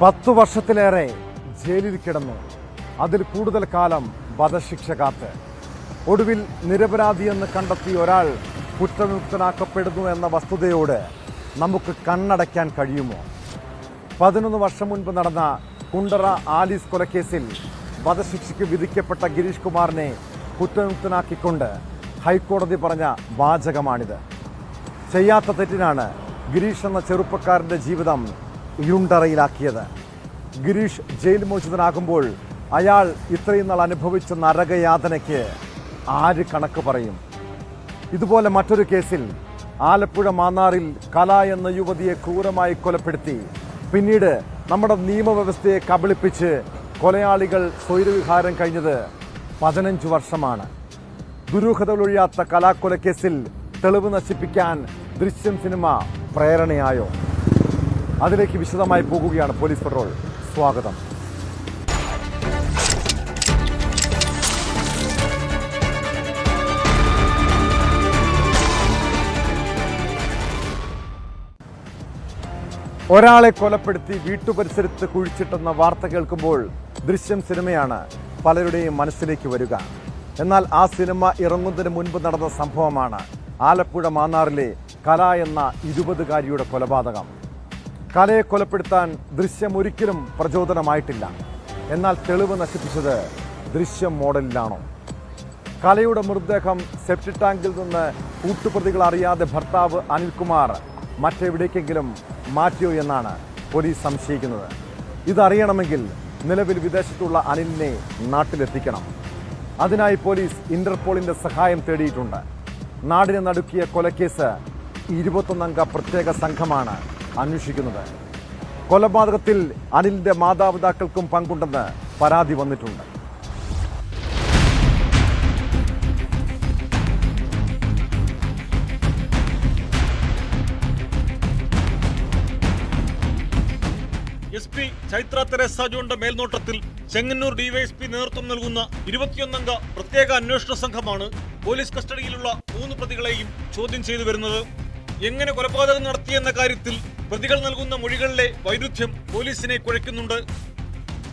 10 വർഷത്തിലേറെ ജയിലിൽ കിടന്നു. അതിൽ കൂടുതൽ കാലം വധശിക്ഷ കാത്ത്. ഒടുവിൽ നിരപരാധിയെന്ന് കണ്ടെത്തിയ ഒരാൾ കുറ്റവിമുക്തനാക്കപ്പെടുന്നു എന്ന വസ്തുതയോട് നമുക്ക് കണ്ണടയ്ക്കാൻ കഴിയുമോ? 11 വർഷം മുൻപ് നടന്ന കുണ്ടറ ആലീസ് കൊലക്കേസിൽ വധശിക്ഷയ്ക്ക് വിധിക്കപ്പെട്ട ഗിരീഷ് കുമാറിനെ കുറ്റവിമുക്തനാക്കിക്കൊണ്ട് ഹൈക്കോടതി പറഞ്ഞ വാചകമാണിത്. ചെയ്യാത്ത തെറ്റിനാണ് ഗിരീഷ് എന്ന ചെറുപ്പക്കാരൻ്റെ ജീവിതം ഇരുണ്ടറയിലാക്കിയത്. ഗിരീഷ് ജയിൽ മോചിതനാകുമ്പോൾ അയാൾ ഇത്രയും നാൾ അനുഭവിച്ച നരകയാതനയ്ക്ക് ആര് കണക്ക് പറയും? ഇതുപോലെ മറ്റൊരു കേസിൽ ആലപ്പുഴ മാന്നാറിൽ കല എന്ന യുവതിയെ ക്രൂരമായി കൊലപ്പെടുത്തി പിന്നീട് നമ്മുടെ നിയമവ്യവസ്ഥയെ കബളിപ്പിച്ച് കൊലയാളികൾ സ്വൈരവിഹാരം കഴിഞ്ഞത് 15 വർഷമാണ്. ദുരൂഹതകളൊഴിയാത്ത കലാക്കൊലക്കേസിൽ തെളിവ് നശിപ്പിക്കാൻ ദൃശ്യം സിനിമ പ്രേരണയായോ? അതിലേക്ക് വിശദമായി പോകുകയാണ് പോലീസ് പെട്രോൾ. സ്വാഗതം. ഒരാളെ കൊലപ്പെടുത്തി വീട്ടുപരിസരത്ത് കുഴിച്ചിട്ടെന്ന വാർത്ത കേൾക്കുമ്പോൾ ദൃശ്യം സിനിമയാണ് പലരുടെയും മനസ്സിലേക്ക് വരിക. എന്നാൽ ആ സിനിമ ഇറങ്ങുന്നതിന് മുൻപ് നടന്ന സംഭവമാണ് ആലപ്പുഴ മാന്നാറിലെ കല എന്ന 20-കാരിയുടെ കൊലപാതകം. കലയെ കൊലപ്പെടുത്താൻ ദൃശ്യം ഒരിക്കലും പ്രചോദനമായിട്ടില്ല. എന്നാൽ തെളിവ് നശിപ്പിച്ചത് ദൃശ്യം മോഡലിലാണോ? കലയുടെ മൃതദേഹം സെപ്റ്റിക് ടാങ്കിൽ നിന്ന് കൂട്ടുപ്രതികൾ അറിയാതെ ഭർത്താവ് അനിൽകുമാർ മറ്റെവിടേക്കെങ്കിലും മാറ്റിയോ എന്നാണ് പോലീസ് സംശയിക്കുന്നത്. ഇതറിയണമെങ്കിൽ നിലവിൽ വിദേശത്തുള്ള അനിലിനെ നാട്ടിലെത്തിക്കണം. അതിനായി പോലീസ് ഇന്റർപോളിന്റെ സഹായം തേടിയിട്ടുണ്ട്. നാടിനെ നടുക്കിയ കൊലക്കേസ് 21-അംഗ പ്രത്യേക സംഘമാണ് അന്വേഷിക്കുന്നത്. കൊലപാതകത്തിൽ അനിലിന്റെ മാതാപിതാക്കൾക്കും പങ്കുണ്ടെന്ന് പരാതി വന്നിട്ടുണ്ട്. SP ചൈത്ര തെരേസ ജോണിന്റെ മേൽനോട്ടത്തിൽ ചെങ്ങന്നൂർ ഡിവൈഎസ്പി നേതൃത്വം നൽകുന്ന 21-അംഗ പ്രത്യേക അന്വേഷണ സംഘമാണ് പോലീസ് കസ്റ്റഡിയിലുള്ള 3 പ്രതികളെയും ചോദ്യം ചെയ്തു വരുന്നത്. എങ്ങനെ കൊലപാതകം നടത്തിയെന്ന കാര്യത്തിൽ പ്രതികൾ നൽകുന്ന മൊഴികളിലെ വൈരുദ്ധ്യം പോലീസിനെ കുഴയ്ക്കുന്നുണ്ട്.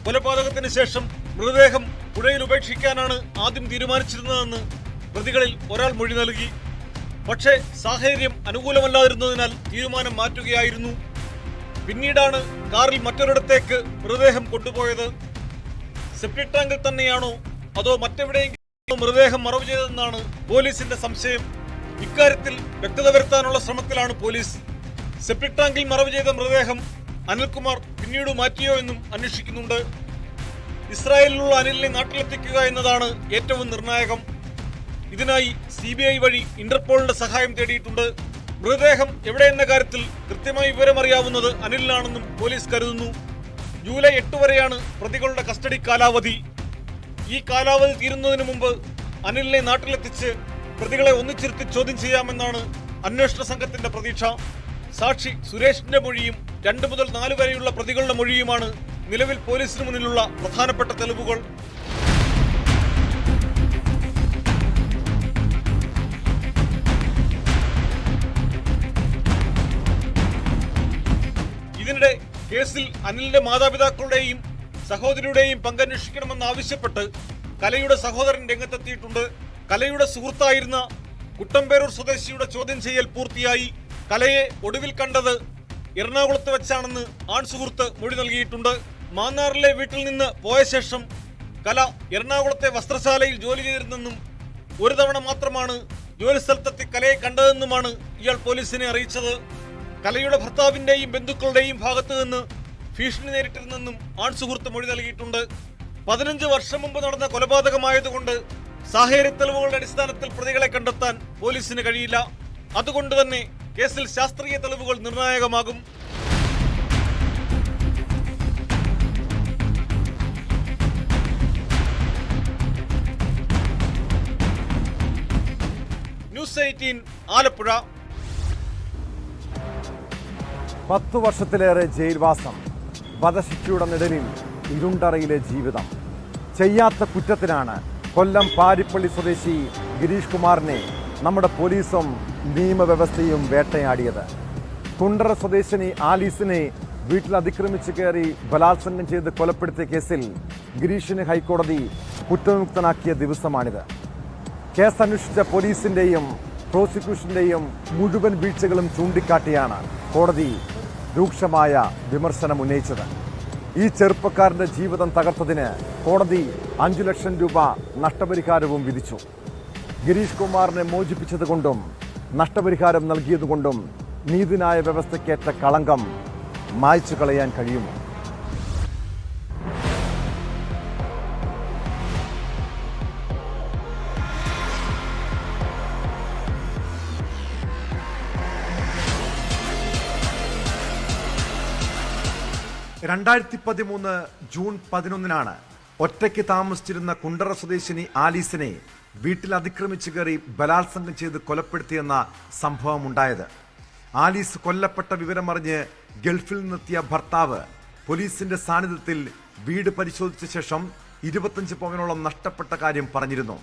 കൊലപാതകത്തിന് ശേഷം മൃതദേഹം പുഴയിൽ ഉപേക്ഷിക്കാനാണ് ആദ്യം തീരുമാനിച്ചിരുന്നതെന്ന് പ്രതികളിൽ ഒരാൾ മൊഴി നൽകി. പക്ഷേ സാഹചര്യം അനുകൂലമല്ലാതിരുന്നതിനാൽ തീരുമാനം മാറ്റുകയായിരുന്നു. പിന്നീടാണ് കാറിൽ മറ്റൊരിടത്തേക്ക് മൃതദേഹം കൊണ്ടുപോയത്. സെപ്റ്റിക് ടാങ്കിൽ തന്നെയാണോ അതോ മറ്റെവിടെയെങ്കിലും മൃതദേഹം മറവ് ചെയ്തതെന്നാണ് പോലീസിന്റെ സംശയം. ഇക്കാര്യത്തിൽ വ്യക്തത വരുത്താനുള്ള ശ്രമത്തിലാണ് പോലീസ്. സെപ്റ്റിക് ടാങ്കിൽ മറവ് ചെയ്ത മൃതദേഹം അനിൽകുമാർ പിന്നീട് മാറ്റിയോ എന്നും അന്വേഷിക്കുന്നുണ്ട്. ഇസ്രായേലിലുള്ള അനിലിനെ നാട്ടിലെത്തിക്കുക എന്നതാണ് ഏറ്റവും നിർണായകം. ഇതിനായി CBI വഴി ഇന്റർപോളിന്റെ സഹായം തേടിയിട്ടുണ്ട്. മൃതദേഹം എവിടെയെന്ന കാര്യത്തിൽ കൃത്യമായി വിവരമറിയാവുന്നത് അനിലിനാണെന്നും പോലീസ് കരുതുന്നു. ജൂലൈ 8 വരെയാണ് പ്രതികളുടെ കസ്റ്റഡി കാലാവധി. ഈ കാലാവധി തീരുന്നതിന് മുമ്പ് അനിലിനെ നാട്ടിലെത്തിച്ച് പ്രതികളെ ഒന്നിച്ചിരുത്തി ചോദ്യം ചെയ്യാമെന്നാണ് അന്വേഷണ സംഘത്തിന്റെ പ്രതീക്ഷ. സാക്ഷി സുരേഷിന്റെ മൊഴിയും 2 മുതൽ 4 വരെയുള്ള പ്രതികളുടെ മൊഴിയുമാണ് നിലവിൽ പോലീസിന് മുന്നിലുള്ള പ്രധാനപ്പെട്ട തെളിവുകൾ. ഇതിനിടെ കേസിൽ അനിലിന്റെ മാതാപിതാക്കളുടെയും സഹോദരിയുടെയും പങ്കന്വേഷിക്കണമെന്നാവശ്യപ്പെട്ട് കലയുടെ സഹോദരൻ രംഗത്തെത്തിയിട്ടുണ്ട്. കലയുടെ സുഹൃത്തായിരുന്ന കുട്ടമ്പേരൂർ സ്വദേശിയുടെ ചോദ്യം ചെയ്യൽ പൂർത്തിയായി. കലയെ ഒടുവിൽ കണ്ടത് എറണാകുളത്ത് വെച്ചാണെന്ന് ആൺ സുഹൃത്ത് മൊഴി നൽകിയിട്ടുണ്ട്. മാന്നാറിലെ വീട്ടിൽ നിന്ന് പോയ ശേഷം കല എറണാകുളത്തെ വസ്ത്രശാലയിൽ ജോലി ചെയ്തിരുന്നെന്നും ഒരു തവണ മാത്രമാണ് ജോലി സ്ഥലത്തെത്തി കലയെ കണ്ടതെന്നുമാണ് ഇയാൾ പോലീസിനെ അറിയിച്ചത്. കലയുടെ ഭർത്താവിന്റെയും ബന്ധുക്കളുടെയും ഭാഗത്ത് നിന്ന് ഭീഷണി നേരിട്ടിരുന്നെന്നും ആൺ സുഹൃത്ത് മൊഴി നൽകിയിട്ടുണ്ട്. 15 വർഷം മുമ്പ് നടന്ന കൊലപാതകമായതുകൊണ്ട് സാഹചര്യ തെളിവുകളുടെ അടിസ്ഥാനത്തിൽ പ്രതികളെ കണ്ടെത്താൻ പോലീസിന് കഴിയില്ല. അതുകൊണ്ട് തന്നെ കേസിൽ ശാസ്ത്രീയ തെളിവുകൾ നിർണായകമാകും. ന്യൂസ് 18 ആലപ്പുഴ. 10 വർഷത്തിലേറെ ജയിൽവാസം, വധശിക്ഷയുടെ നിഴലിൽ ഇരുണ്ടറയിലെ ജീവിതം. ചെയ്യാത്ത കുറ്റത്തിനാണ് കൊല്ലം പാരിപ്പള്ളി സ്വദേശി ഗിരീഷ് കുമാറിനെ നമ്മുടെ പോലീസും നിയമവ്യവസ്ഥയും വേട്ടയാടിയത്. കുണ്ടറ സ്വദേശിനി ആലീസിനെ വീട്ടിൽ അതിക്രമിച്ച് കയറി ബലാത്സംഗം ചെയ്ത് കൊലപ്പെടുത്തിയ കേസിൽ ഗിരീഷിനെ ഹൈക്കോടതി കുറ്റവിമുക്തനാക്കിയ ദിവസമാണിത്. കേസ് അന്വേഷിച്ച പോലീസിന്റെയും പ്രോസിക്യൂഷന്റെയും മുഴുവൻ വീഴ്ചകളും ചൂണ്ടിക്കാട്ടിയാണ് കോടതി രൂക്ഷമായ വിമർശനം ഉന്നയിച്ചത്. ഈ ചെറുപ്പക്കാരന്റെ ജീവിതം തകർത്തതിന് കോടതി 5 ലക്ഷം രൂപ നഷ്ടപരിഹാരവും വിധിച്ചു. ഗിരീഷ് കുമാറിനെ മോചിപ്പിച്ചതുകൊണ്ടും നഷ്ടപരിഹാരം നൽകിയതുകൊണ്ടും നീതിന്യായ വ്യവസ്ഥയ്ക്കേറ്റ കളങ്കം മായ്ച്ചു കളയാൻ കഴിയുമോ? ജൂൺ 11 ഒറ്റയ്ക്ക് താമസിച്ചിരുന്ന കുണ്ടറ സ്വദേശിനി ആലീസിനെ വീട്ടിൽ അതിക്രമിച്ചു കയറി ബലാത്സംഗം ചെയ്ത് കൊലപ്പെടുത്തിയെന്ന സംഭവമുണ്ടായത്. ആലീസ് കൊല്ലപ്പെട്ട വിവരമറിഞ്ഞ് ഗൾഫിൽ നിന്നെത്തിയ ഭർത്താവ് പോലീസിന്റെ സാന്നിധ്യത്തിൽ വീട് പരിശോധിച്ച ശേഷം 25 പവനോളം നഷ്ടപ്പെട്ട കാര്യം പറഞ്ഞിരുന്നു.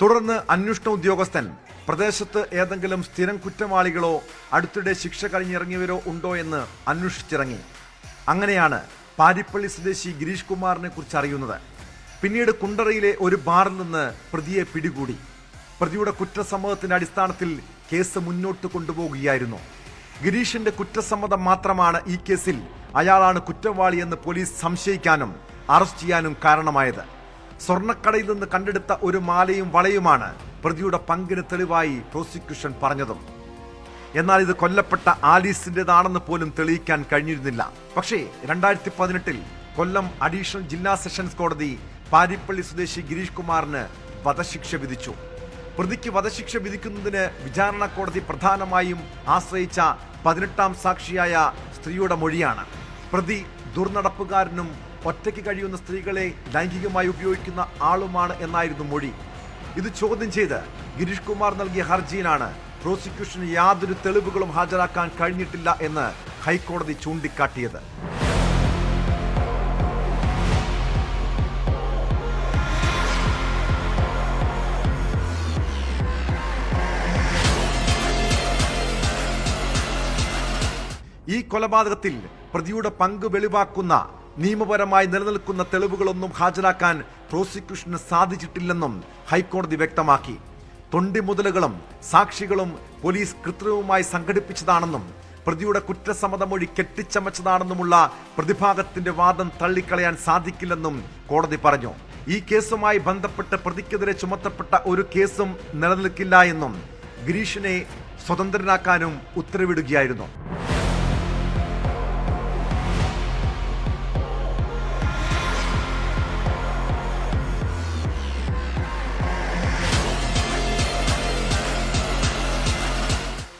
തുടർന്ന് അന്വേഷണ ഉദ്യോഗസ്ഥൻ പ്രദേശത്ത് ഏതെങ്കിലും സ്ഥിരം കുറ്റവാളികളോ അടുത്തിടെ ശിക്ഷ കഴിഞ്ഞിറങ്ങിയവരോ ഉണ്ടോ എന്ന് അന്വേഷിച്ചിറങ്ങി. അങ്ങനെയാണ് പാരിപ്പള്ളി സ്വദേശി ഗിരീഷ് കുമാറിനെ കുറിച്ച് അറിയുന്നത്. പിന്നീട് കുണ്ടറയിലെ ഒരു ബാറിൽ നിന്ന് പ്രതിയെ പിടികൂടി. പ്രതിയുടെ കുറ്റസമ്മതത്തിന്റെ അടിസ്ഥാനത്തിൽ കേസ് മുന്നോട്ട് കൊണ്ടുപോകുകയായിരുന്നു. ഗിരീഷിന്റെ കുറ്റസമ്മതം മാത്രമാണ് ഈ കേസിൽ അയാളാണ് കുറ്റവാളിയെന്ന് പോലീസ് സംശയിക്കാനും അറസ്റ്റ് ചെയ്യാനും കാരണമായത്. സ്വർണ്ണക്കടയിൽ നിന്ന് കണ്ടെടുത്ത ഒരു മാലയും വളയുമാണ് പ്രതിയുടെ പങ്കിന് തെളിവായി പ്രോസിക്യൂഷൻ പറഞ്ഞതും. എന്നാൽ ഇത് കൊല്ലപ്പെട്ട ആലീസിന്റേതാണെന്ന് പോലും തെളിയിക്കാൻ കഴിഞ്ഞിരുന്നില്ല. പക്ഷേ 2018 കൊല്ലം അഡീഷണൽ ജില്ലാ സെഷൻസ് കോടതി പാരിപ്പള്ളി സ്വദേശി ഗിരീഷ് കുമാറിന് വധശിക്ഷ വിധിച്ചു. പ്രതിക്ക് വധശിക്ഷ വിധിക്കുന്നതിന് വിചാരണ കോടതി പ്രധാനമായും ആശ്രയിച്ച 18ാം സാക്ഷിയായ സ്ത്രീയുടെ മൊഴിയാണ്. പ്രതി ദുർനടപ്പുകാരനും ഒറ്റയ്ക്ക് കഴിയുന്ന സ്ത്രീകളെ ലൈംഗികമായി ഉപയോഗിക്കുന്ന ആളുമാണ് എന്നായിരുന്നു മൊഴി. ഇത് ചോദ്യം ചെയ്ത് ഗിരീഷ് കുമാർ നൽകിയ ഹർജിയിലാണ് പ്രോസിക്യൂഷന് യാതൊരു തെളിവുകളും ഹാജരാക്കാൻ കഴിഞ്ഞിട്ടില്ല എന്ന് ഹൈക്കോടതി ചൂണ്ടിക്കാട്ടിയത്. ഈ കൊലപാതകത്തിൽ പ്രതിയുടെ പങ്ക് വെളിവാക്കുന്ന നിയമപരമായി നിലനിൽക്കുന്ന തെളിവുകളൊന്നും ഹാജരാക്കാൻ പ്രോസിക്യൂഷന് സാധിച്ചിട്ടില്ലെന്നും ഹൈക്കോടതി വ്യക്തമാക്കി. തൊണ്ടിമുതലുകളും സാക്ഷികളും പോലീസ് കൃത്രിമമായി സംഘടിപ്പിച്ചതാണെന്നും പ്രതിയുടെ കുറ്റസമ്മതമൊഴി കെട്ടിച്ചമച്ചതാണെന്നുമുള്ള പ്രതിഭാഗത്തിന്റെ വാദം തള്ളിക്കളയാൻ സാധിക്കില്ലെന്നും കോടതി പറഞ്ഞു. ഈ കേസുമായി ബന്ധപ്പെട്ട് പ്രതിക്കെതിരെ ചുമത്തപ്പെട്ട ഒരു കേസും നിലനിൽക്കില്ല എന്നും ഗിരീഷിനെ സ്വതന്ത്രനാക്കാനും ഉത്തരവിടുകയായിരുന്നു.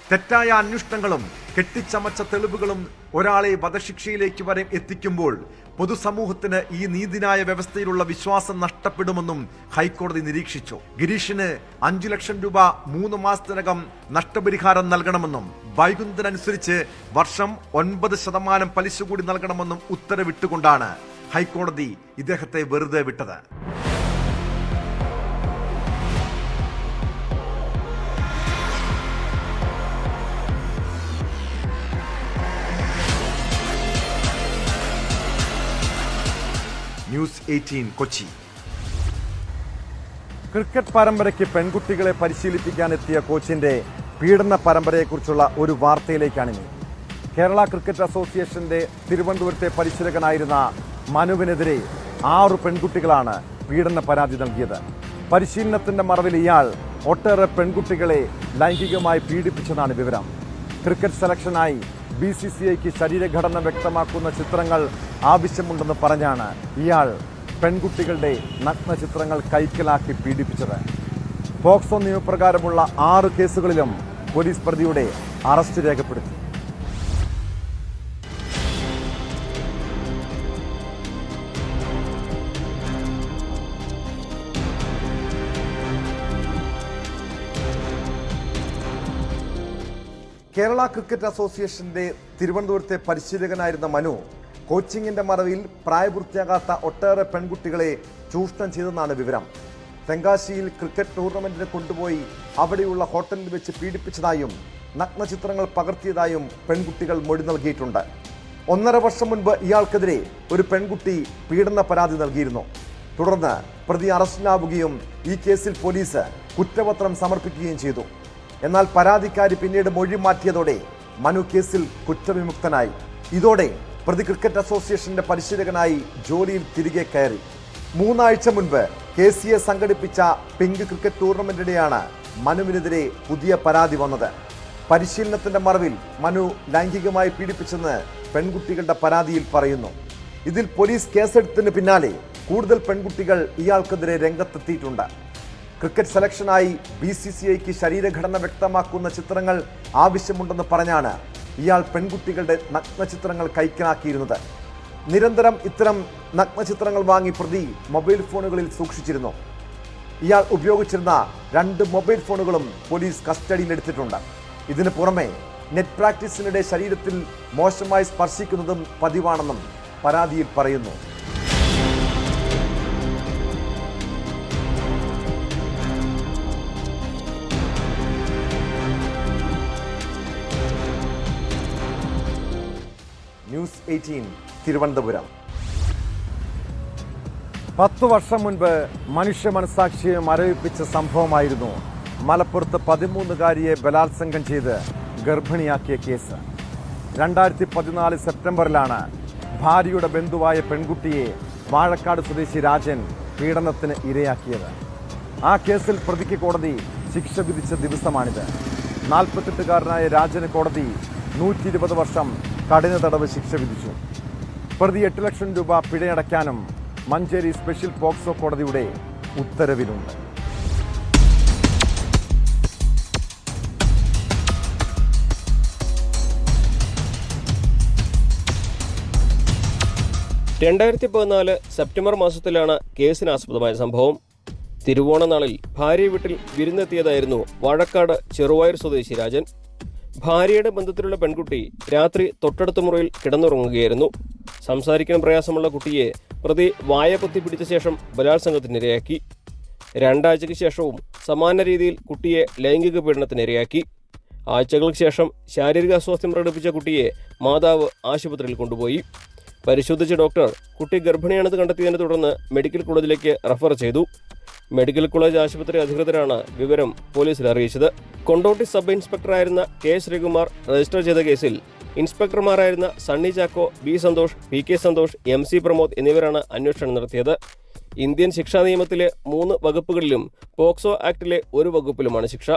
തെറ്റായ അന്വേഷണങ്ങളും കെട്ടിച്ചമച്ച തെളിവുകളും ഒരാളെ വധശിക്ഷയിലേക്ക് വരെ എത്തിക്കുമ്പോൾ പൊതുസമൂഹത്തിന് ഈ നീതിന്യായ വ്യവസ്ഥയിലുള്ള വിശ്വാസം നഷ്ടപ്പെടുമെന്നും ഹൈക്കോടതി നിരീക്ഷിച്ചു. ഗിരീഷിന് 5 ലക്ഷം രൂപ 3 മാസത്തിനകം നഷ്ടപരിഹാരം നൽകണമെന്നും വൈകുന്നതിനനുസരിച്ച് വർഷം 9% പലിശ കൂടി നൽകണമെന്നും ഉത്തരവിട്ടുകൊണ്ടാണ് ഹൈക്കോടതി ഇദ്ദേഹത്തെ വെറുതെ വിട്ടത്. ന്യൂസ് 18 കൊച്ചി. ക്രിക്കറ്റ് പരമ്പരയ്ക്ക് പെൺകുട്ടികളെ പരിശീലിപ്പിക്കാനെത്തിയ കോച്ചിന്റെ പീഡന പരമ്പരയെക്കുറിച്ചുള്ള ഒരു വാർത്തയിലേക്കാണിനി. കേരള ക്രിക്കറ്റ് അസോസിയേഷന്റെ തിരുവനന്തപുരത്തെ പരിശീലകനായിരുന്ന മനുവിനെതിരെ 6 പെൺകുട്ടികളാണ് പീഡന പരാതി നൽകിയത്. പരിശീലനത്തിന്റെ മറവിൽ ഇയാൾ ഒട്ടേറെ പെൺകുട്ടികളെ ലൈംഗികമായി പീഡിപ്പിച്ചതാണ് വിവരം. ക്രിക്കറ്റ് സെലക്ഷനായി BCCIക്ക് ശരീരഘടന വ്യക്തമാക്കുന്ന ചിത്രങ്ങൾ ആവശ്യമുണ്ടെന്ന് പറഞ്ഞാണ് ഇയാൾ പെൺകുട്ടികളുടെ നഗ്ന ചിത്രങ്ങൾ കൈക്കലാക്കി പീഡിപ്പിച്ചത്. പോക്സോ നിയമപ്രകാരമുള്ള 6 കേസുകളിലും പോലീസ് പ്രതിയുടെ അറസ്റ്റ് രേഖപ്പെടുത്തി. കേരള ക്രിക്കറ്റ് അസോസിയേഷന്റെ തിരുവനന്തപുരത്തെ പരിശീലകനായിരുന്ന മനു കോച്ചിങ്ങിന്റെ മറവിൽ പ്രായപൂർത്തിയാകാത്ത ഒട്ടേറെ പെൺകുട്ടികളെ ചൂഷണം ചെയ്തെന്നാണ് വിവരം. തെങ്കാശിയിൽ ക്രിക്കറ്റ് ടൂർണമെന്റിന് കൊണ്ടുപോയി അവിടെയുള്ള ഹോട്ടലിൽ വെച്ച് പീഡിപ്പിച്ചതായും നഗ്നചിത്രങ്ങൾ പകർത്തിയതായും പെൺകുട്ടികൾ മൊഴി നൽകിയിട്ടുണ്ട്. 1.5 വർഷം മുൻപ് ഇയാൾക്കെതിരെ ഒരു പെൺകുട്ടി പീഡന പരാതി നൽകിയിരുന്നു. തുടർന്ന് പ്രതി അറസ്റ്റിലാവുകയും ഈ കേസിൽ പോലീസ് കുറ്റപത്രം സമർപ്പിക്കുകയും ചെയ്തു. എന്നാൽ പരാതിക്കാരി പിന്നീട് മൊഴി മാറ്റിയതോടെ മനു കേസിൽ കുറ്റവിമുക്തനായി. ഇതോടെ പ്രതി ക്രിക്കറ്റ് അസോസിയേഷന്റെ പരിശീലകനായി ജോലിയിൽ തിരികെ കയറി. 3 ആഴ്ച മുൻപ് KCA സംഘടിപ്പിച്ച പിങ്ക് ക്രിക്കറ്റ് ടൂർണമെന്റിനെയാണ് മനുവിനെതിരെ പുതിയ പരാതി വന്നത്. പരിശീലനത്തിന്റെ മറവിൽ മനു ലൈംഗികമായി പീഡിപ്പിച്ചെന്ന് പെൺകുട്ടികളുടെ പരാതിയിൽ പറയുന്നു. ഇതിൽ പോലീസ് കേസെടുത്തതിന് പിന്നാലെ കൂടുതൽ പെൺകുട്ടികൾ ഇയാൾക്കെതിരെ രംഗത്തെത്തിയിട്ടുണ്ട്. ക്രിക്കറ്റ് സെലക്ഷനായി BCCIക്ക് ശരീരഘടന വ്യക്തമാക്കുന്ന ചിത്രങ്ങൾ ആവശ്യമുണ്ടെന്ന് പറഞ്ഞാണ് ഇയാൾ പെൺകുട്ടികളുടെ നഗ്നചിത്രങ്ങൾ കൈക്കലാക്കിയിരുന്നത്. നിരന്തരം ഇത്തരം നഗ്നചിത്രങ്ങൾ വാങ്ങി പ്രതി മൊബൈൽ ഫോണുകളിൽ സൂക്ഷിച്ചിരുന്നു. ഇയാൾ ഉപയോഗിച്ചിരുന്ന 2 മൊബൈൽ ഫോണുകളും പോലീസ് കസ്റ്റഡിയിലെടുത്തിട്ടുണ്ട്. ഇതിനു പുറമെ നെറ്റ് പ്രാക്ടീസിനിടെ ശരീരത്തിൽ മോശമായി സ്പർശിക്കുന്നതും പതിവാണെന്നും പരാതിയിൽ പറയുന്നു. ന്യൂസ് 18 തിരുവനന്തപുരം. 10 വർഷം മുൻപ് മനുഷ്യ മനസാക്ഷിയെ മരവിപ്പിച്ച സംഭവമായിരുന്നു മലപ്പുറത്ത് 13-കാരിയെ ബലാത്സംഗം ചെയ്ത് ഗർഭിണിയാക്കിയ കേസ്. 2014 സെപ്റ്റംബറിലാണ് ഭാര്യയുടെ ബന്ധുവായ പെൺകുട്ടിയെ വാഴക്കാട് സ്വദേശി രാജൻ പീഡനത്തിന് ഇരയാക്കിയത്. ആ കേസിൽ പ്രതിക്ക് കോടതി ശിക്ഷ വിധിച്ച ദിവസമാണിത്. 48-കാരനായ രാജന് കോടതി 120 വർഷം കഠിന തടവ് ശിക്ഷ വിധിച്ചു. പ്രതി 8 ലക്ഷം രൂപ പിഴയടയ്ക്കാനും മഞ്ചേരി സ്പെഷ്യൽ പോക്സോ കോടതിയുടെ ഉത്തരവിലുണ്ട്. സെപ്റ്റംബർ മാസത്തിലാണ് കേസിനാസ്പദമായ സംഭവം. തിരുവോണനാളിൽ ഭാര്യ വീട്ടിൽ വിരുന്നെത്തിയതായിരുന്നു വാഴക്കാട് ചെറുവായൂർ സ്വദേശി രാജൻ. ഭാര്യയുടെ ബന്ധത്തിലുള്ള പെൺകുട്ടി രാത്രി തൊട്ടടുത്ത മുറിയിൽ കിടന്നുറങ്ങുകയായിരുന്നു. സംസാരിക്കാൻ പ്രയാസമുള്ള കുട്ടിയെ പ്രതി വായ പൊത്തി പിടിച്ച ശേഷം ബലാത്സംഗത്തിനിരയാക്കി. 2 ആഴ്ചയ്ക്ക് ശേഷവും സമാന രീതിയിൽ കുട്ടിയെ ലൈംഗിക പീഡനത്തിനിരയാക്കി. ആഴ്ചകൾക്ക് ശേഷം ശാരീരിക അസ്വാസ്ഥ്യം പ്രകടിപ്പിച്ച കുട്ടിയെ മാതാവ് ആശുപത്രിയിൽ കൊണ്ടുപോയി. പരിശോധിച്ച ഡോക്ടർ കുട്ടി ഗർഭിണിയാണെന്ന് കണ്ടെത്തിയതിനെ തുടർന്ന് മെഡിക്കൽ കോളേജിലേക്ക് റഫർ ചെയ്തു. മെഡിക്കൽ കോളേജ് ആശുപത്രി അധികൃതരാണ് വിവരം പോലീസിൽ അറിയിച്ചത്. കൊണ്ടോട്ടി സബ് ഇൻസ്പെക്ടറായിരുന്ന K ശ്രീകുമാർ രജിസ്റ്റർ ചെയ്ത കേസിൽ ഇൻസ്പെക്ടർമാരായിരുന്ന Sunny Chacko, B Santhosh, PK Santhosh, MC Pramod എന്നിവരാണ് അന്വേഷണം നടത്തിയത്. ഇന്ത്യൻ ശിക്ഷാ നിയമത്തിലെ 3 വകുപ്പുകളിലും പോക്സോ ആക്ടിലെ 1 വകുപ്പിലുമാണ് ശിക്ഷ.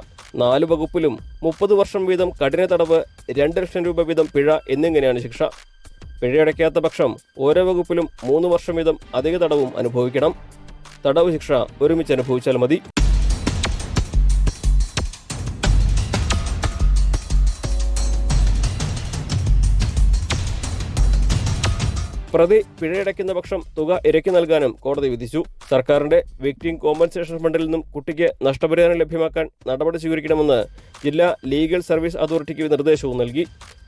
4 വകുപ്പിലും 30 വർഷം വീതം കഠിന തടവ്, 2 ലക്ഷം രൂപ വീതം പിഴ എന്നിങ്ങനെയാണ് ശിക്ഷ. പിഴയടയ്ക്കാത്ത പക്ഷം ഓരോ വകുപ്പിലും 3 വർഷം വീതം അധിക തടവും അനുഭവിക്കണം. തടവ് ശിക്ഷ ഒരുമിച്ച് അനുഭവിച്ചാൽ മതി. പ്രതി പിഴയടയ്ക്കുന്ന പക്ഷം തുക ഇരയ്ക്ക് നൽകാനും കോടതി വിധിച്ചു. സർക്കാരിന്റെ വിക്ടിം കോമ്പൻസേഷൻ ഫണ്ടിൽ നിന്നും കുട്ടിക്ക് നഷ്ടപരിഹാരം ലഭ്യമാക്കാൻ നടപടി സ്വീകരിക്കണമെന്ന് ജില്ലാ ലീഗൽ സർവീസ് അതോറിറ്റിക്ക് നിർദ്ദേശവും നൽകി.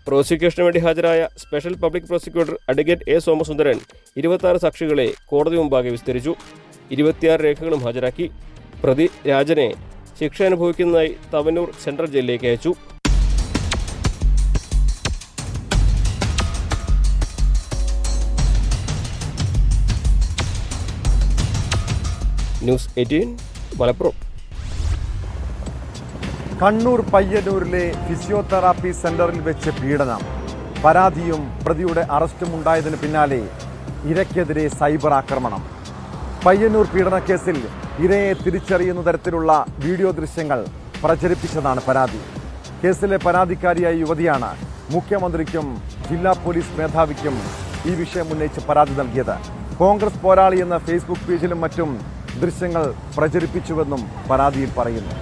പ്രോസിക്യൂഷന് വേണ്ടി ഹാജരായ special public prosecutor advocate A Somasundaran 26 സാക്ഷികളെ കോടതി മുമ്പാകെ വിസ്തരിച്ചു. 26 രേഖകളും ഹാജരാക്കി. പ്രതി രാജനെ ശിക്ഷ അനുഭവിക്കുന്നതായി തവനൂർ സെൻട്രൽ ജയിലിലേക്ക് അയച്ചു. ന്യൂസ് 18 മലപ്പുറം. കണ്ണൂർ പയ്യന്നൂരിലെ ഫിസിയോതെറാപ്പി സെന്ററിൽ വെച്ച് പീഡനം. പരാതിയും പ്രതിയുടെ അറസ്റ്റും ഉണ്ടായതിനു പിന്നാലെ ഇരയ്ക്കെതിരെ സൈബർ ആക്രമണം. പയ്യന്നൂർ പീഡനക്കേസിൽ ഇരയെ തിരിച്ചറിയുന്ന തരത്തിലുള്ള വീഡിയോ ദൃശ്യങ്ങൾ പ്രചരിപ്പിച്ചതാണ് പരാതി. കേസിലെ പരാതിക്കാരിയായ യുവതിയാണ് മുഖ്യമന്ത്രിക്കും ജില്ലാ പോലീസ് മേധാവിക്കും ഈ വിഷയം ഉന്നയിച്ച് പരാതി നൽകിയത്. കോൺഗ്രസ് പോരാളി എന്ന ഫേസ്ബുക്ക് പേജിലും മറ്റും ദൃശ്യങ്ങൾ പ്രചരിപ്പിച്ചുവെന്നും പരാതിയിൽ പറയുന്നു.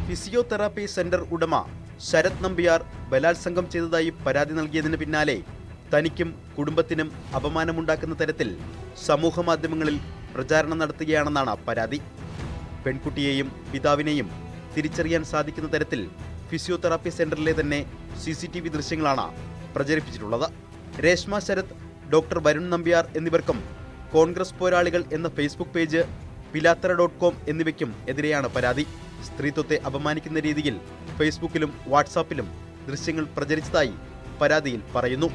ഫിസിയോതെറാപ്പി സെന്റർ ഉടമ ശരത് നമ്പ്യാർ ബലാത്സംഗം ചെയ്തതായി പരാതി നൽകിയതിന് പിന്നാലെ തനിക്കും കുടുംബത്തിനും അപമാനമുണ്ടാക്കുന്ന തരത്തിൽ സമൂഹമാധ്യമങ്ങളിൽ പ്രചാരണം നടത്തുകയാണെന്നാണ് പരാതി. പെൺകുട്ടിയെയും പിതാവിനെയും തിരിച്ചറിയാൻ സാധിക്കുന്ന തരത്തിൽ ഫിസിയോതെറാപ്പി സെന്ററിലെ തന്നെ CCTV ദൃശ്യങ്ങളാണ് പ്രചരിപ്പിച്ചിട്ടുള്ളത്. രേഷ്മ ശരത് ഡോക്ടർ വരുൺ നമ്പ്യാർ എന്നിവർക്കും കോൺഗ്രസ് പോരാളികൾ എന്ന ഫേസ്ബുക്ക് പേജ്, പിലാത്തറ.com എന്നിവയ്ക്കും എതിരെയാണ് പരാതി. സ്ത്രീത്വത്തെ അപമാനിക്കുന്ന രീതിയിൽ ഫേസ്ബുക്കിലും വാട്സാപ്പിലും ദൃശ്യങ്ങൾ പ്രചരിച്ചതായി പരാതിയിൽ പറയുന്നു.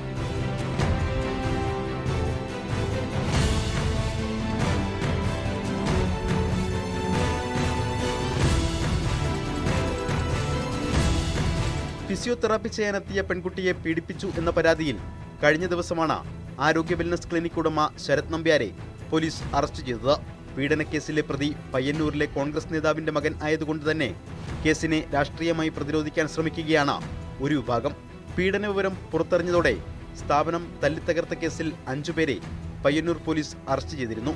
ഫിസിയോതെറാപ്പി ചെയ്യാനെത്തിയ പെൺകുട്ടിയെ പീഡിപ്പിച്ചു എന്ന പരാതിയിൽ കഴിഞ്ഞ ദിവസമാണ് ആരോഗ്യ വെൽനസ് ക്ലിനിക് ഉടമ ശരത് നമ്പ്യാരെ പോലീസ് അറസ്റ്റ് ചെയ്തത്. പീഡനക്കേസിലെ പ്രതി പയ്യന്നൂരിലെ കോൺഗ്രസ് നേതാവിന്റെ മകൻ ആയതുകൊണ്ട് തന്നെ കേസിനെ രാഷ്ട്രീയമായി പ്രതിരോധിക്കാൻ ശ്രമിക്കുകയാണ് ഒരു വിഭാഗം. പീഡന വിവരം പുറത്തറിഞ്ഞതോടെ സ്ഥാപനം തല്ലിത്തകർത്ത കേസിൽ 5 പേരെ പയ്യന്നൂർ പോലീസ് അറസ്റ്റ് ചെയ്തിരുന്നു.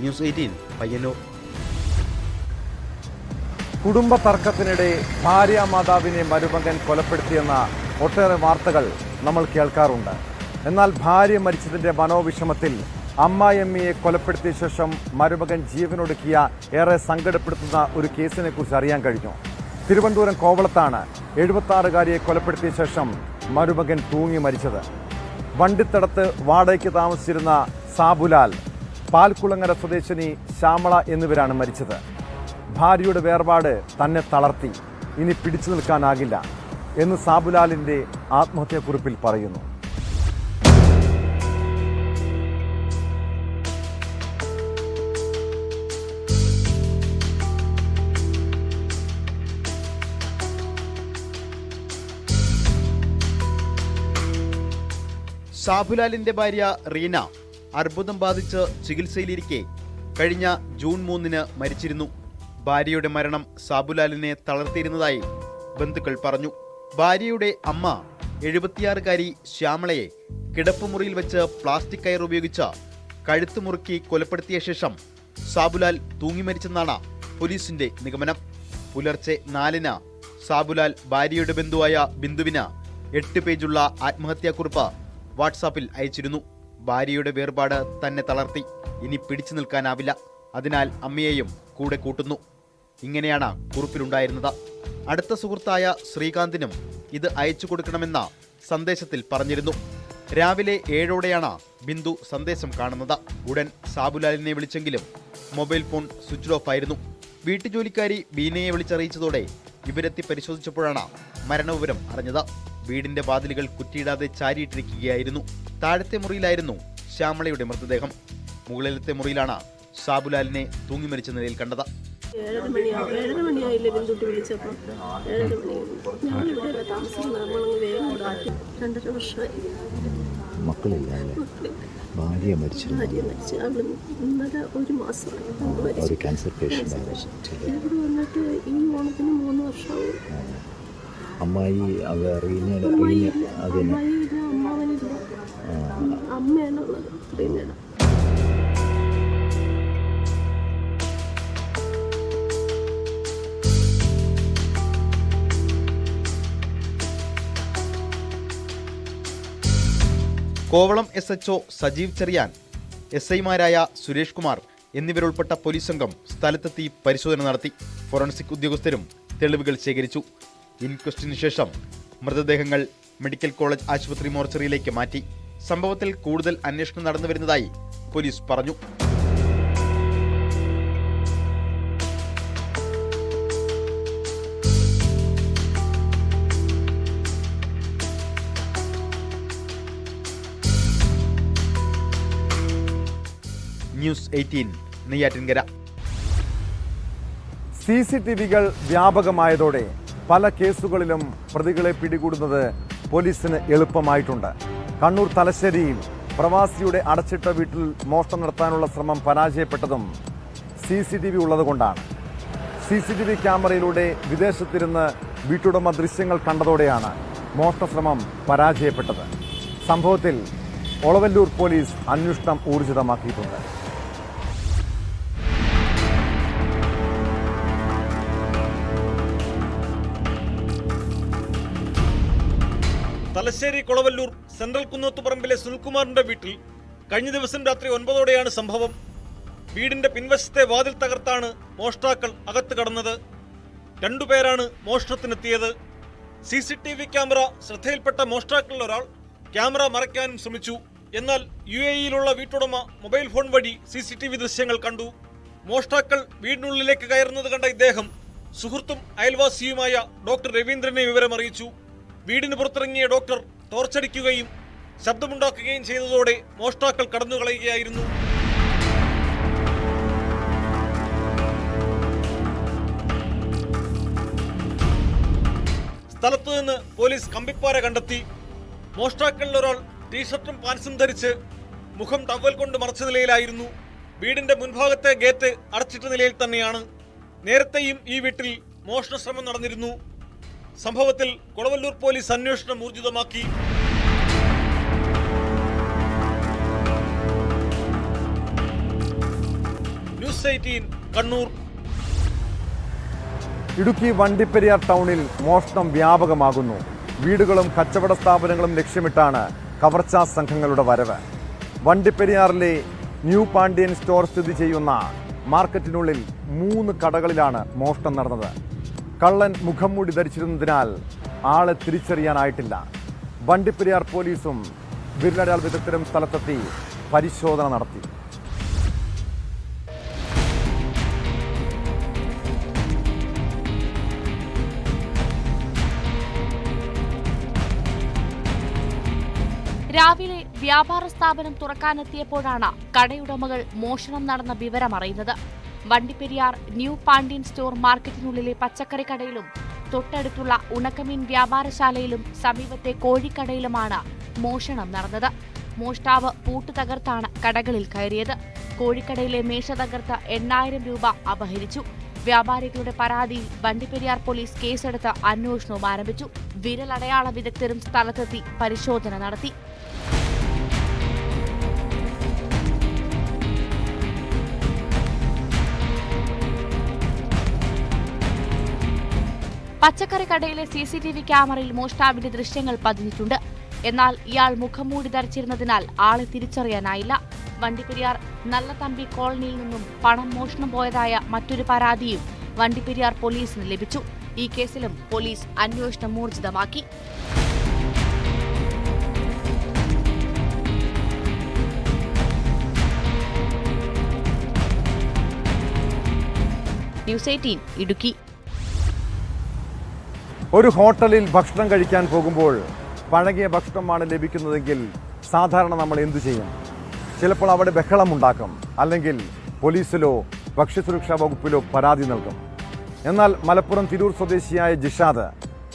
ന്യൂസ് 18 പയ്യന്നൂർ. കുടുംബ തർക്കത്തിനിടെ ഭാര്യാമാതാവിനെ മരുമകൻ കൊലപ്പെടുത്തിയെന്ന ഒട്ടേറെ വാർത്തകൾ നമ്മൾ കേൾക്കാറുണ്ട്. എന്നാൽ ഭാര്യ മരിച്ചതിന്റെ മനോവിഷമത്തിൽ അമ്മായിയമ്മയെ കൊലപ്പെടുത്തിയ ശേഷം മരുമകൻ ജീവനൊടുക്കിയ ഏറെ സങ്കടപ്പെടുത്തുന്ന ഒരു കേസിനെ കുറിച്ച് അറിയാൻ കഴിഞ്ഞു. തിരുവനന്തപുരം കോവളത്താണ് 76-കാരിയെ കൊലപ്പെടുത്തിയ ശേഷം മരുമകൻ തൂങ്ങി മരിച്ചത്. വണ്ടിത്തടത്ത് വാടകയ്ക്ക് താമസിച്ചിരുന്ന സാബുലാൽ, പാൽക്കുളങ്ങര സ്വദേശിനി ശ്യാമള എന്നിവരാണ് മരിച്ചത്. ഭാര്യയുടെ വേർപാട് തന്നെ തളർത്തി, ഇനി പിടിച്ചു നിൽക്കാനാകില്ല എന്ന് സാബുലാലിന്റെ ആത്മഹത്യാക്കുറിപ്പിൽ പറയുന്നു. സാബുലാലിന്റെ ഭാര്യ റീന അർബുദം ബാധിച്ച് ചികിത്സയിലിരിക്കെ കഴിഞ്ഞ ജൂൺ 3-ന് മരിച്ചിരുന്നു. ഭാര്യയുടെ മരണം സാബുലാലിനെ തളർത്തിയിരുന്നതായി ബന്ധുക്കൾ പറഞ്ഞു. ഭാര്യയുടെ അമ്മ 76-കാരി ശ്യാമളയെ കിടപ്പുമുറിയിൽ വെച്ച് പ്ലാസ്റ്റിക് കയർ ഉപയോഗിച്ച് കഴുത്ത് മുറുക്കി കൊലപ്പെടുത്തിയ ശേഷം സാബുലാൽ തൂങ്ങി മരിച്ചെന്നാണ് പോലീസിന്റെ നിഗമനം. പുലർച്ചെ 4-ന് സാബുലാൽ ഭാര്യയുടെ ബന്ധുവായ ബിന്ദുവിന് 8 പേജുള്ള ആത്മഹത്യാക്കുറിപ്പ് വാട്സാപ്പിൽ അയച്ചിരുന്നു. ഭാര്യയുടെ വേർപാട് തന്നെ തളർത്തി, ഇനി പിടിച്ചു നിൽക്കാനാവില്ല, അതിനാൽ അമ്മയെയും കൂടെ കൂട്ടുന്നു. ഇങ്ങനെയാണ് കുറിപ്പിലുണ്ടായിരുന്നത്. അടുത്ത സുഹൃത്തായ ശ്രീകാന്തിനും ഇത് അയച്ചു കൊടുക്കണമെന്ന സന്ദേശത്തിൽ പറഞ്ഞിരുന്നു. രാവിലെ 7-ഓടെയാണ് ബിന്ദു സന്ദേശം കാണുന്നത്. ഉടൻ സാബുലാലിനെ വിളിച്ചെങ്കിലും മൊബൈൽ ഫോൺ സ്വിച്ച് ഓഫ് ആയിരുന്നു. വീട്ടുജോലിക്കാരി ബീനയെ വിളിച്ചറിയിച്ചതോടെ ഇവരെത്തി പരിശോധിച്ചപ്പോഴാണ് മരണവിവരം അറിഞ്ഞത്. വീടിന്റെ വാതിലുകൾ കുറ്റിയിടാതെ ചാരിയിട്ടിരിക്കുകയായിരുന്നു. താഴത്തെ മുറിയിലായിരുന്നു ശ്യാമളയുടെ മൃതദേഹം. മുകളിലത്തെ മുറിയിലാണ് സാബുലാലിനെ തൂങ്ങി മരിച്ച നിലയിൽ കണ്ടത്. 7 മണിയായില്ലേ ബിന്ദുട്ടി വിളിച്ചപ്പോൾ? 7 മണിയായി. ഞാനിവിടെ താമസിക്കുന്നത്. നമ്മളങ്ങ് വേഗം ഇതാക്കി. 2.5 വർഷമായി. മക്കളില്ല. ഭാര്യ മരിച്ചു. അവള് ഇന്നലെ 1 മാസമായി. ഒരു ക്യാൻസർ പേഷ്യൻ്റ്. ഇവിടെ വന്നിട്ട് ഈ ഓണത്തിന് 3 വർഷമാവും. അമ്മായി റീനയുടെ അമ്മായില്ല, അമ്മാവനില്ല, അമ്മയാണുള്ളത് റീനയുടെ. കോവളം SHO സജീവ് ചെറിയാൻ, SIമാരായ സുരേഷ് കുമാർ എന്നിവരുൾപ്പെട്ട പോലീസ് സംഘം സ്ഥലത്തെത്തി പരിശോധന നടത്തി. ഫോറൻസിക് ഉദ്യോഗസ്ഥരും തെളിവുകൾ ശേഖരിച്ചു. ഇൻക്വസ്റ്റിന് ശേഷം മൃതദേഹങ്ങൾ മെഡിക്കൽ കോളേജ് ആശുപത്രി മോർച്ചറിയിലേക്ക് മാറ്റി. സംഭവത്തിൽ കൂടുതൽ അന്വേഷണം നടന്നുവരുന്നതായി പോലീസ് പറഞ്ഞു. ന്യൂസ് 18 നെയ്യാറ്റിൻകര. CCTV-കൾ വ്യാപകമായതോടെ പല കേസുകളിലും പ്രതികളെ പിടികൂടുന്നത് പോലീസിന് എളുപ്പമായിട്ടുണ്ട്. കണ്ണൂർ തലശ്ശേരിയിൽ പ്രവാസിയുടെ അടച്ചിട്ട വീട്ടിൽ മോഷണം നടത്താനുള്ള ശ്രമം പരാജയപ്പെട്ടതും CCTV ഉള്ളതുകൊണ്ടാണ്. CCTV ക്യാമറയിലൂടെ വിദേശത്തിരുന്ന് വീട്ടുടമ ദൃശ്യങ്ങൾ കണ്ടതോടെയാണ് മോഷണശ്രമം പരാജയപ്പെട്ടത്. സംഭവത്തിൽ ഒളവല്ലൂർ പോലീസ് അന്വേഷണം ഊർജിതമാക്കിയിട്ടുണ്ട്. തലശ്ശേരി കൊളവല്ലൂർ സെൻട്രൽ കുന്നത്തുപറമ്പിലെ സുനിൽകുമാറിന്റെ വീട്ടിൽ കഴിഞ്ഞ ദിവസം രാത്രി 9-ഓടെയാണ് സംഭവം. വീടിന്റെ പിൻവശത്തെ വാതിൽ തകർത്താണ് മോഷ്ടാക്കൾ അകത്ത് കടന്നത്. 2 പേരാണ് മോഷണത്തിനെത്തിയത്. CCTV ക്യാമറ ശ്രദ്ധയിൽപ്പെട്ട മോഷ്ടാക്കളിൽ ഒരാൾ ക്യാമറ മറയ്ക്കാനും ശ്രമിച്ചു. എന്നാൽ UAE-യിലുള്ള വീട്ടുടമ മൊബൈൽ ഫോൺ വഴി CCTV ദൃശ്യങ്ങൾ കണ്ടു. മോഷ്ടാക്കൾ വീടിനുള്ളിലേക്ക് കയറുന്നത് കണ്ട ഇദ്ദേഹം സുഹൃത്തും അയൽവാസിയുമായ ഡോക്ടർ രവീന്ദ്രനെ വിവരമറിയിച്ചു. വീടിന് പുറത്തിറങ്ങിയ ഡോക്ടർ ടോർച്ചടിക്കുകയും ശബ്ദമുണ്ടാക്കുകയും ചെയ്തതോടെ മോഷ്ടാക്കൾ കടന്നുകളയുകയായിരുന്നു. സ്ഥലത്തു നിന്ന് പോലീസ് കമ്പിപ്പാര കണ്ടെത്തി. മോഷ്ടാക്കളിൽ ഒരാൾ ടീഷർട്ടും പാൻസും ധരിച്ച് മുഖം ടവൽ കൊണ്ട് മറച്ച നിലയിലായിരുന്നു. വീടിന്റെ മുൻഭാഗത്തെ ഗേറ്റ് അടച്ചിട്ട നിലയിൽ തന്നെയാണ്. നേരത്തെയും ഈ വീട്ടിൽ മോഷണ ശ്രമം നടന്നിരുന്നു. സംഭവത്തിൽ കൊളവല്ലൂർ പോലീസ് അന്വേഷണം ഊർജിതമാക്കി. ന്യൂസ് 18 കണ്ണൂർ. ഇടുക്കി വണ്ടിപ്പെരിയാർ ടൗണിൽ മോഷണം വ്യാപകമാകുന്നു. വീടുകളും കച്ചവട സ്ഥാപനങ്ങളും ലക്ഷ്യമിട്ടാണ് കവർച്ചാ സംഘങ്ങളുടെ വരവ്. വണ്ടിപ്പെരിയാറിലെ ന്യൂ പാണ്ഡ്യൻ സ്റ്റോർ സ്ഥിതി ചെയ്യുന്ന മാർക്കറ്റിനുള്ളിൽ 3 കടകളിലാണ് മോഷണം നടന്നത്. കള്ളൻ മുഖംമൂടി ധരിച്ചിരുന്നതിനാൽ ആളെ തിരിച്ചറിയാനായിട്ടില്ല. വണ്ടിപ്പെരിയാർ പോലീസും വിരലടയാൾ വിദഗ്ധരും സ്ഥലത്തെത്തി പരിശോധന നടത്തി. രാവിലെ വ്യാപാര സ്ഥാപനം തുറക്കാനെത്തിയപ്പോഴാണ് കടയുടമകൾ മോഷണം നടന്ന വിവരമറിയുന്നത്. വണ്ടിപ്പെരിയാർ ന്യൂ പാണ്ഡ്യൻ സ്റ്റോർ മാർക്കറ്റിനുള്ളിലെ പച്ചക്കറി കടയിലും തൊട്ടടുത്തുള്ള ഉണക്കമീൻ വ്യാപാരശാലയിലും സമീപത്തെ കോഴിക്കടയിലുമാണ് മോഷണം നടന്നത്. മോഷ്ടാവ് പൂട്ട് തകർത്താണ് കടകളിൽ കയറിയത്. കോഴിക്കടയിലെ മേശ തകർത്ത് 8000 രൂപ അപഹരിച്ചു. വ്യാപാരികളുടെ പരാതിയിൽ വണ്ടിപ്പെരിയാർ പോലീസ് കേസെടുത്ത് അന്വേഷണവും ആരംഭിച്ചു. വിരലടയാള വിദഗ്ധരും സ്ഥലത്തെത്തി പരിശോധന നടത്തി. പച്ചക്കറി കടയിലെ CCTV ക്യാമറയിൽ മോഷ്ടാവിന്റെ ദൃശ്യങ്ങൾ പതിഞ്ഞിട്ടുണ്ട്. എന്നാൽ ഇയാൾ മുഖംമൂടി ധരിച്ചിരുന്നതിനാൽ ആളെ തിരിച്ചറിയാനായില്ല. വണ്ടിപ്പെരിയാർ നല്ലതമ്പി കോളനിയിൽ നിന്നും പണം മോഷണം പോയതായ മറ്റൊരു പരാതിയും വണ്ടിപ്പെരിയാർ പോലീസിന് ലഭിച്ചു. ഈ കേസിലും പോലീസ് അന്വേഷണം ഊർജിതമാക്കി. ന്യൂസ് 18 ഇടുക്കി. ഒരു ഹോട്ടലിൽ ഭക്ഷണം കഴിക്കാൻ പോകുമ്പോൾ പഴകിയ ഭക്ഷണമാണ് ലഭിക്കുന്നതെങ്കിൽ സാധാരണ നമ്മൾ എന്തു ചെയ്യും? ചിലപ്പോൾ അവിടെ ബഹളമുണ്ടാക്കും, അല്ലെങ്കിൽ പോലീസിലോ ഭക്ഷ്യസുരക്ഷാ വകുപ്പിലോ പരാതി നൽകും. എന്നാൽ മലപ്പുറം തിരൂർ സ്വദേശിയായ ജിഷാദ്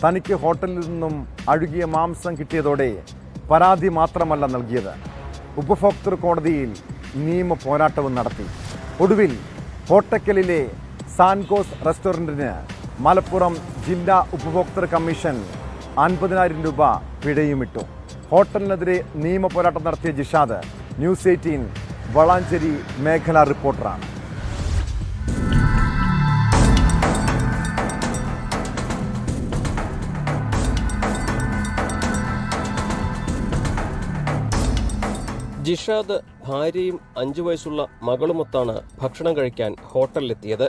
തനിക്ക് ഹോട്ടലിൽ നിന്നും അഴുകിയ മാംസം കിട്ടിയതോടെ പരാതി മാത്രമല്ല നൽകിയത്, ഉപഭോക്തൃ കോടതിയിൽ നിയമ പോരാട്ടവും നടത്തി. ഒടുവിൽ കോട്ടക്കലിലെ സാൻകോസ് റെസ്റ്റോറൻറ്റിന് മലപ്പുറം ജില്ലാ ഉപഭോക്തൃ കമ്മീഷൻ 50,000 രൂപ പിഴയുമിട്ടു. ഹോട്ടലിനെതിരെ നിയമ പോരാട്ടം നടത്തിയ ജിഷാദ് ന്യൂസ് 18 വളാഞ്ചേരി മേഖലാ റിപ്പോർട്ടറാണ്. ജിഷാദ് ഭാര്യയും 5 വയസ്സുള്ള മകളുമൊത്താണ് ഭക്ഷണം കഴിക്കാൻ ഹോട്ടലിലെത്തിയത്.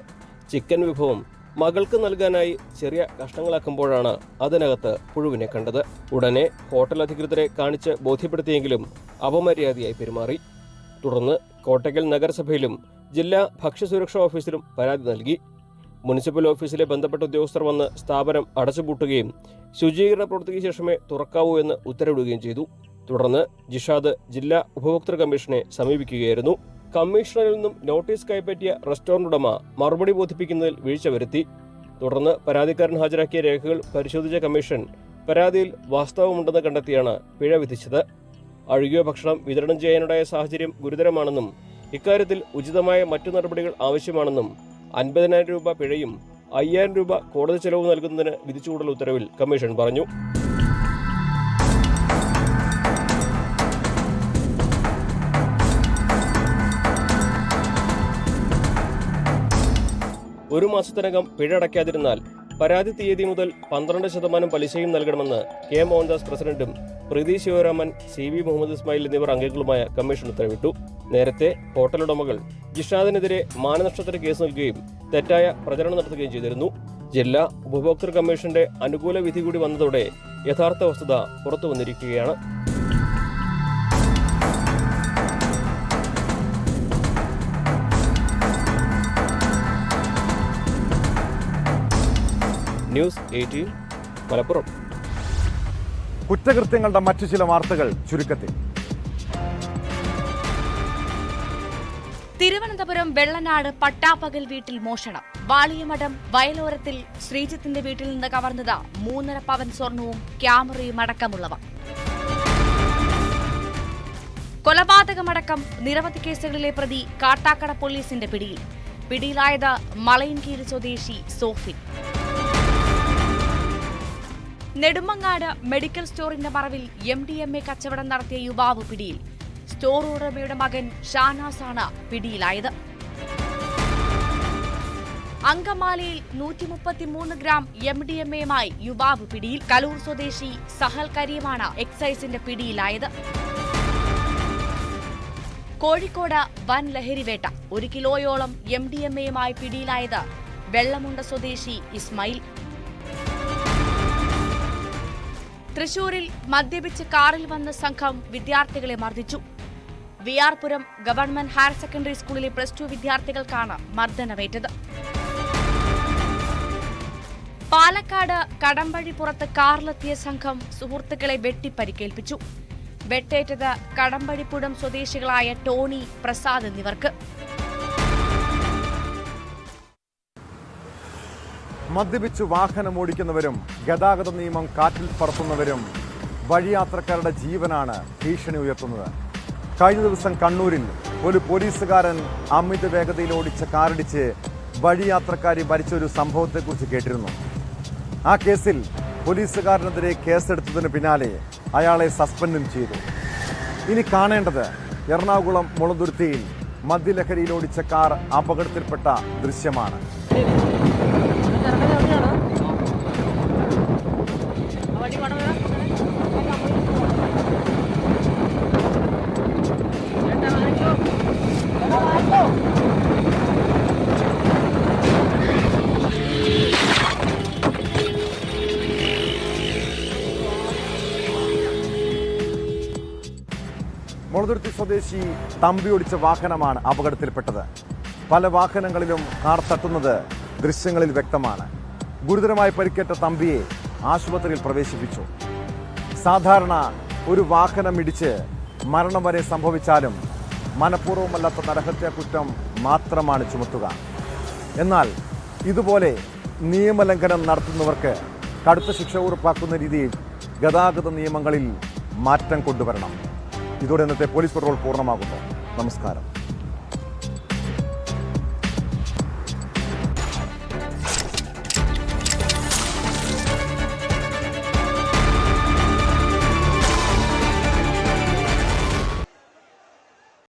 ചിക്കൻ വിഭവം മകൾക്ക് നൽകാനായി ചെറിയ കഷ്ണങ്ങളാക്കുമ്പോഴാണ് അതിനകത്ത് പുഴുവിനെ കണ്ടത്. ഉടനെ ഹോട്ടൽ അധികൃതരെ കാണിച്ച് ബോധ്യപ്പെടുത്തിയെങ്കിലും അപമര്യാദയായി പെരുമാറി. തുടർന്ന് കോട്ടക്കൽ നഗരസഭയിലും ജില്ലാ ഭക്ഷ്യസുരക്ഷാ ഓഫീസിലും പരാതി നൽകി. മുനിസിപ്പൽ ഓഫീസിലെ ബന്ധപ്പെട്ട ഉദ്യോഗസ്ഥർ വന്ന് സ്ഥാപനം അടച്ചുപൂട്ടുകയും ശുചീകരണ പ്രവൃത്തിക്ക് ശേഷമേ തുറക്കാവൂ എന്ന് ഉത്തരവിടുകയും ചെയ്തു. തുടർന്ന് ജിഷാദ് ജില്ലാ ഉപഭോക്തൃ കമ്മീഷനെ സമീപിക്കുകയായിരുന്നു. കമ്മീഷണറിൽ നിന്നും നോട്ടീസ് കൈപ്പറ്റിയ റെസ്റ്റോറന്റ് ഉടമ മറുപടി ബോധിപ്പിക്കുന്നതിൽ വീഴ്ച വരുത്തി. തുടർന്ന് പരാതിക്കാരൻ ഹാജരാക്കിയ രേഖകൾ പരിശോധിച്ച കമ്മീഷൻ പരാതിയിൽ വാസ്തവമുണ്ടെന്ന് കണ്ടെത്തിയാണ് പിഴ വിധിച്ചത്. അഴുകിയ ഭക്ഷണം വിതരണം ചെയ്യാനുണ്ടായ സാഹചര്യം ഗുരുതരമാണെന്നും ഇക്കാര്യത്തിൽ ഉചിതമായ മറ്റു നടപടികൾ ആവശ്യമാണെന്നും 50,000 രൂപ പിഴയും 5,000 രൂപ കോടതി ചെലവ് നൽകുന്നതിന് വിധിച്ചുകൂടൽ ഉത്തരവിൽ കമ്മീഷൻ പറഞ്ഞു. ഒരു മാസത്തിനകം പിഴ അടയ്ക്കാതിരുന്നാൽ പരാതി തീയതി മുതൽ 12% പലിശയും നൽകണമെന്ന് കെ മോഹൻദാസ് പ്രസിഡന്റും പ്രീതി ശിവരാമൻ, CV മുഹമ്മദ് ഇസ്മായിൽ എന്നിവർ അംഗങ്ങളുമായ കമ്മീഷൻ ഉത്തരവിട്ടു. നേരത്തെ ഹോട്ടൽ ഉടമകൾ ജിഷാദിനെതിരെ മാനനഷ്ടത്തിന് കേസ് നൽകുകയും തെറ്റായ പ്രചരണം നടത്തുകയും ചെയ്തിരുന്നു. ജില്ലാ ഉപഭോക്തൃ കമ്മീഷന്റെ അനുകൂല വിധി കൂടി വന്നതോടെ യഥാർത്ഥ വസ്തുത പുറത്തു വന്നിരിക്കുകയാണ്. ന്യൂസ് 18 മലപ്പുറം. കുറ്റകൃത്യങ്ങളുടെ മറ്റു ചില വാർത്തകൾ ചുരുക്കത്തിൽ. തിരുവനന്തപുരം വെള്ളനാട് പട്ടാപ്പകൽ വീട്ടിൽ മോഷണം. വാളിയമഠം വയലോരത്തിൽ ശ്രീജിത്തിന്റെ വീട്ടിൽ നിന്ന് കവർന്നത് 3.5 പവൻ സ്വർണവും ക്യാമറയും അടക്കമുള്ളവ. കൊലപാതകമടക്കം നിരവധി കേസുകളിലെ പ്രതി കാട്ടാക്കട പോലീസിന്റെ പിടിയിൽ. പിടിയിലായത് മലയൻകീഴ് സ്വദേശി സോഫിൻ. നെടുമങ്ങാട് മെഡിക്കൽ സ്റ്റോറിന്റെ മറവിൽ MDMA കച്ചവടം നടത്തിയ യുവാവ് പിടിയിൽ. സ്റ്റോർ ഉടമയുടെ മകൻ ഷാനാസാണ് പിടിയിലായത്. അങ്കമാലിയിൽ 133 ഗ്രാം MDMAയുമായി യുവാവ് പിടിയിൽ. കലൂർ സ്വദേശി സഹൽ കരീമാണ് എക്സൈസിന്റെ പിടിയിലായത്. കോഴിക്കോട് വൻ ലഹരിവേട്ട. 1 കിലോയോളം MDMAയുമായി പിടിയിലായത് വെള്ളമുണ്ട സ്വദേശി ഇസ്മായിൽ. തൃശൂരിൽ മദ്യപിച്ച് കാറിൽ വന്ന സംഘം വിദ്യാർത്ഥികളെ മർദ്ദിച്ചു. വിയാർപുരം ഗവൺമെന്റ് ഹയർ സെക്കൻഡറി സ്കൂളിലെ +2 വിദ്യാർത്ഥികൾക്കാണ് മർദ്ദനമേറ്റത്. പാലക്കാട് കടമ്പഴിപ്പുറത്ത് കാറിലെത്തിയ സംഘം സുഹൃത്തുക്കളെ വെട്ടിപ്പരിക്കേൽപ്പിച്ചു. വെട്ടേറ്റത് കടമ്പഴിപ്പുഴം സ്വദേശികളായ ടോണി, പ്രസാദ് എന്നിവർക്ക്. മദ്യപിച്ച് വാഹനം ഓടിക്കുന്നവരും ഗതാഗത നിയമം കാറ്റിൽ പറത്തുന്നവരും വഴിയാത്രക്കാരുടെ ജീവനാണ് ഭീഷണി ഉയർത്തുന്നത്. കഴിഞ്ഞ ദിവസം കണ്ണൂരിൽ ഒരു പോലീസുകാരൻ അമിത വേഗതയിൽ ഓടിച്ച കാറിടിച്ച് വഴിയാത്രക്കാരി മരിച്ചൊരു സംഭവത്തെക്കുറിച്ച് കേട്ടിരുന്നു. ആ കേസിൽ പോലീസുകാരനെതിരെ കേസെടുത്തതിന് പിന്നാലെ അയാളെ സസ്പെൻഡും ചെയ്തു. ഇനി കാണേണ്ടത് എറണാകുളം മുളന്തുരുത്തിയിൽ മദ്യലഹരിയിൽ ഓടിച്ച കാർ അപകടത്തിൽപ്പെട്ട ദൃശ്യമാണ്. മുളന്തുരുത്തി സ്വദേശി തമ്പി ഓടിച്ച വാഹനമാണ് അപകടത്തിൽപ്പെട്ടത്. പല വാഹനങ്ങളിലും കാർ തട്ടുന്നത് ദൃശ്യങ്ങളിൽ വ്യക്തമാണ്. ഗുരുതരമായി പരിക്കേറ്റ തമ്പിയെ ആശുപത്രിയിൽ പ്രവേശിപ്പിച്ചു. സാധാരണ ഒരു വാഹനം ഇടിച്ച് മരണം വരെ സംഭവിച്ചാലും മനഃപൂർവ്വമല്ലാത്ത നരഹത്യാ കുറ്റം മാത്രമാണ് ചുമത്തുക. എന്നാൽ ഇതുപോലെ നിയമലംഘനം നടത്തുന്നവർക്ക് കടുത്ത ശിക്ഷ ഉറപ്പാക്കുന്ന രീതിയിൽ ഗതാഗത നിയമങ്ങളിൽ മാറ്റം കൊണ്ടുവരണം. ഇതോടെ ഇന്നത്തെ പോലീസ് പട്രോൾ പൂർണ്ണമാകുന്നു. നമസ്കാരം.